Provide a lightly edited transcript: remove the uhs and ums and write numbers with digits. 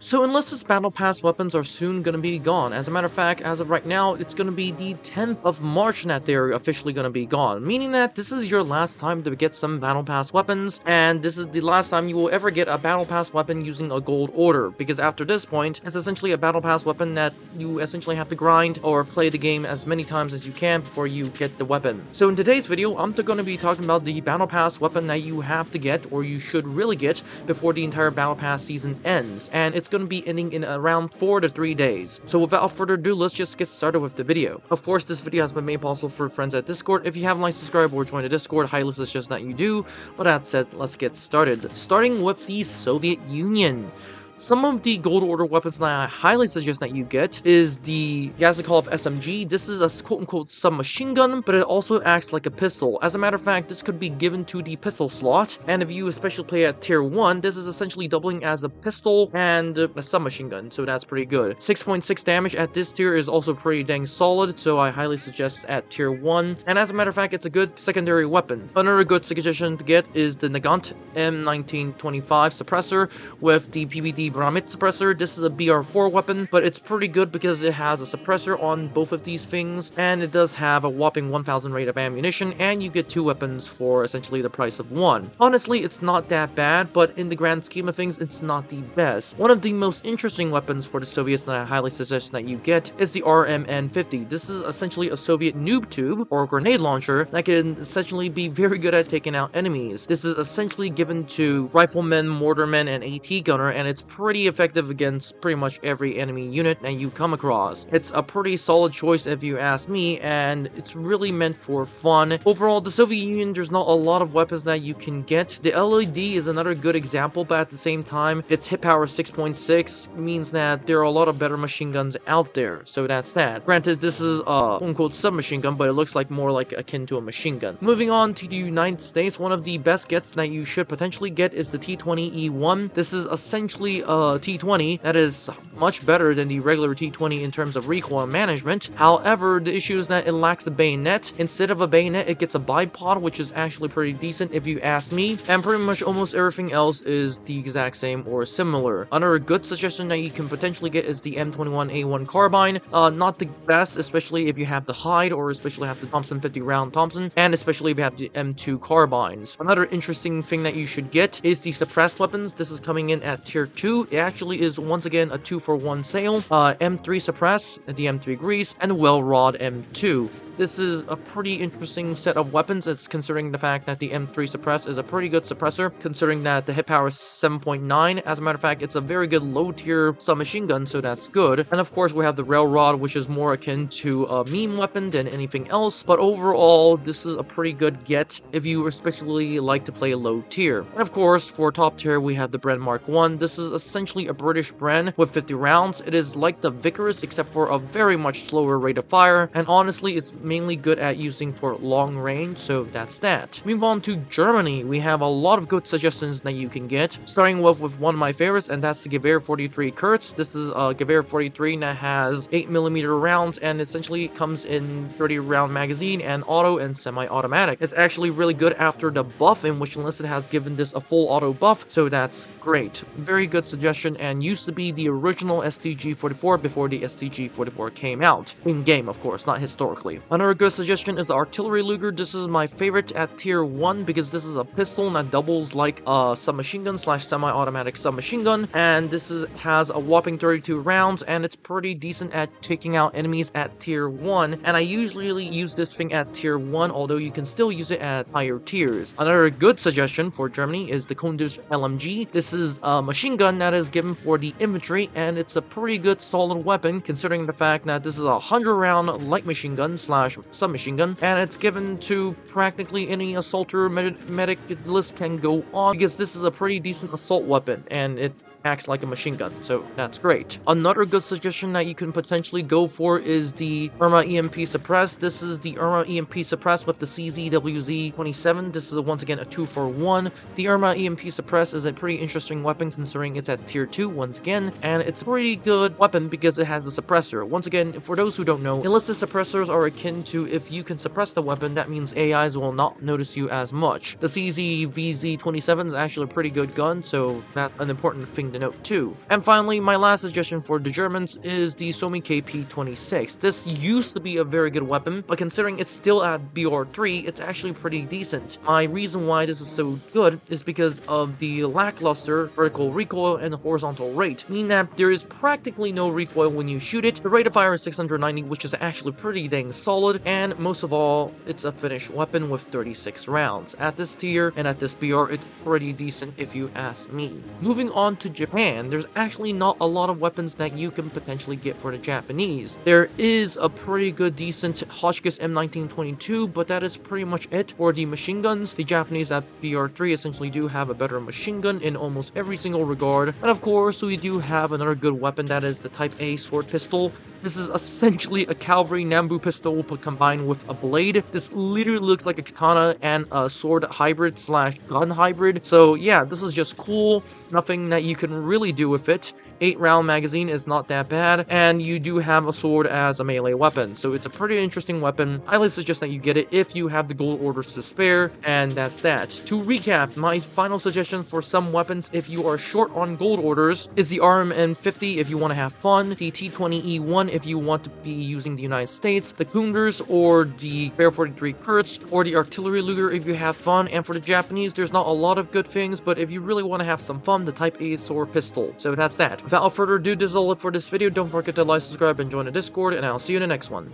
So Enlisted's Battle Pass weapons are soon gonna be gone. As a matter of fact, as of right now, it's gonna be the 10th of March that they're officially gonna be gone. Meaning that this is your last time to get some Battle Pass weapons, and this is the last time you will ever get a Battle Pass weapon using a gold order. Because after this point, it's essentially a Battle Pass weapon that you essentially have to grind or play the game as many times as you can before you get the weapon. So in today's video, I'm gonna be talking about the Battle Pass weapon that you have to get, or you should really get, before the entire Battle Pass season ends. And it's going to be ending in around 4 to 3 days. So without further ado, let's just get started with the video. Of course, this video has been made possible for friends at Discord. If you haven't liked, subscribe, or joined the Discord, highly suggest that you do. But that said, let's get started. Starting with the Soviet Union. Some of the gold order weapons that I highly suggest that you get is the Yazikov SMG. This is a quote-unquote submachine gun, but it also acts like a pistol. As a matter of fact, this could be given to the pistol slot, and if you especially play at tier 1, this is essentially doubling as a pistol and a submachine gun, so that's pretty good. 6.6 damage at this tier is also pretty dang solid, so I highly suggest at tier 1, and as a matter of fact, it's a good secondary weapon. Another good suggestion to get is the Nagant M1925 suppressor with the PBD Bramit suppressor. This is a BR4 weapon, but it's pretty good because it has a suppressor on both of these things, and it does have a whopping 1000 rate of ammunition, and you get 2 weapons for essentially the price of 1. Honestly, it's not that bad, but in the grand scheme of things, it's not the best. One of the most interesting weapons for the Soviets that I highly suggest that you get is the RMN-50. This is essentially a Soviet noob tube, or grenade launcher, that can essentially be very good at taking out enemies. This is essentially given to riflemen, mortarmen, and AT gunner, and it's pretty effective against pretty much every enemy unit that you come across. It's a pretty solid choice if you ask me, and it's really meant for fun. Overall, the Soviet Union, there's not a lot of weapons that you can get. The LED is another good example, but at the same time, its hit power 6.6 means that there are a lot of better machine guns out there, so that's that. Granted, this is a quote-unquote submachine gun, but it looks like more like akin to a machine gun. Moving on to the United States, one of the best gets that you should potentially get is the T20E1. This is essentially a T20 that is much better than the regular T20 in terms of recoil management. However, the issue is that it lacks a bayonet. Instead of a bayonet, it gets a bipod, which is actually pretty decent if you ask me, and pretty much almost everything else is the exact same or similar. Another good suggestion that you can potentially get is the M21A1 carbine. Not the best, especially if you have the Hyde, or especially have the Thompson 50 round Thompson, and especially if you have the M2 carbines. Another interesting thing that you should get is the suppressed weapons. This is coming in at tier 2. It actually is once again a 2-for-1 sale. M3 suppress, the M3 grease, and well rod M2. This is a pretty interesting set of weapons. It's considering the fact that the M3 suppress is a pretty good suppressor, considering that the hit power is 7.9. As a matter of fact, it's a very good low tier submachine gun, so that's good. And of course, we have the railrod, which is more akin to a meme weapon than anything else. But overall, this is a pretty good get if you especially like to play low tier. And of course, for top tier, we have the Bren Mark 1. This is essentially a British Bren with 50 rounds. It is like the Vickers, except for a very much slower rate of fire. And honestly, it's mainly good at using for long range, so that's that. Move on to Germany. We have a lot of good suggestions that you can get, starting with one of my favorites, and that's the Gewehr 43 Kurz. This is a Gewehr 43 that has 8mm rounds and essentially comes in 30 round magazine and auto and semi-automatic. It's actually really good after the buff, in which Enlisted has given this a full auto buff, so that's great. Very good suggestion, and used to be the original STG-44 before the STG-44 came out. In game, of course, not historically. Another good suggestion is the artillery Luger. This is my favorite at tier 1 because this is a pistol that doubles like a submachine gun slash semi-automatic submachine gun, and this has a whopping 32 rounds, and it's pretty decent at taking out enemies at tier 1, and I usually use this thing at tier 1, although you can still use it at higher tiers. Another good suggestion for Germany is the Kunduz LMG. This is a machine gun that is given for the infantry, and it's a pretty good solid weapon considering the fact that this is a 100 round light machine gun slash submachine gun, and it's given to practically any assaulter medic list can go on, because this is a pretty decent assault weapon and it acts like a machine gun, so that's great. Another good suggestion that you can potentially go for is the Irma EMP Suppress. This is the Irma EMP Suppress with the CZWZ-27. This is once again a 2-for-1. The Irma EMP Suppress is a pretty interesting weapon considering it's at tier 2 once again, and it's a pretty good weapon because it has a suppressor. Once again, for those who don't know, enlisted suppressors are akin to if you can suppress the weapon, that means AIs will not notice you as much. The CZWZ-27 is actually a pretty good gun, so that's an important thing to note too. And finally, my last suggestion for the Germans is the Somi KP-26. This used to be a very good weapon, but considering it's still at BR3, it's actually pretty decent. My reason why this is so good is because of the lackluster vertical recoil and horizontal rate, meaning that there is practically no recoil when you shoot it. The rate of fire is 690, which is actually pretty dang solid, and most of all, it's a finished weapon with 36 rounds. At this tier and at this BR, it's pretty decent if you ask me. Moving on to Japan, there's actually not a lot of weapons that you can potentially get for the Japanese. There is a pretty good decent Hotchkiss M1922, but that is pretty much it for the machine guns. The Japanese at BR3 essentially do have a better machine gun in almost every single regard, and of course we do have another good weapon, that is the Type A sword pistol. This is essentially a cavalry Nambu pistol but combined with a blade. This literally looks like a katana and a sword hybrid slash gun hybrid. So yeah, this is just cool. Nothing that you can really do with it. 8-round magazine is not that bad, and you do have a sword as a melee weapon, so it's a pretty interesting weapon. I highly suggest that you get it if you have the gold orders to spare, and that's that. To recap, my final suggestion for some weapons if you are short on gold orders is the RMN50 if you want to have fun, the T20E1 if you want to be using the United States, the Kunders or the Bear 43 Kurtz, or the Artillery Luger if you have fun, and for the Japanese, there's not a lot of good things, but if you really want to have some fun, the Type A sword pistol. So that's that. Without further ado, this is all it for this video. Don't forget to like, subscribe, and join the Discord, and I'll see you in the next one.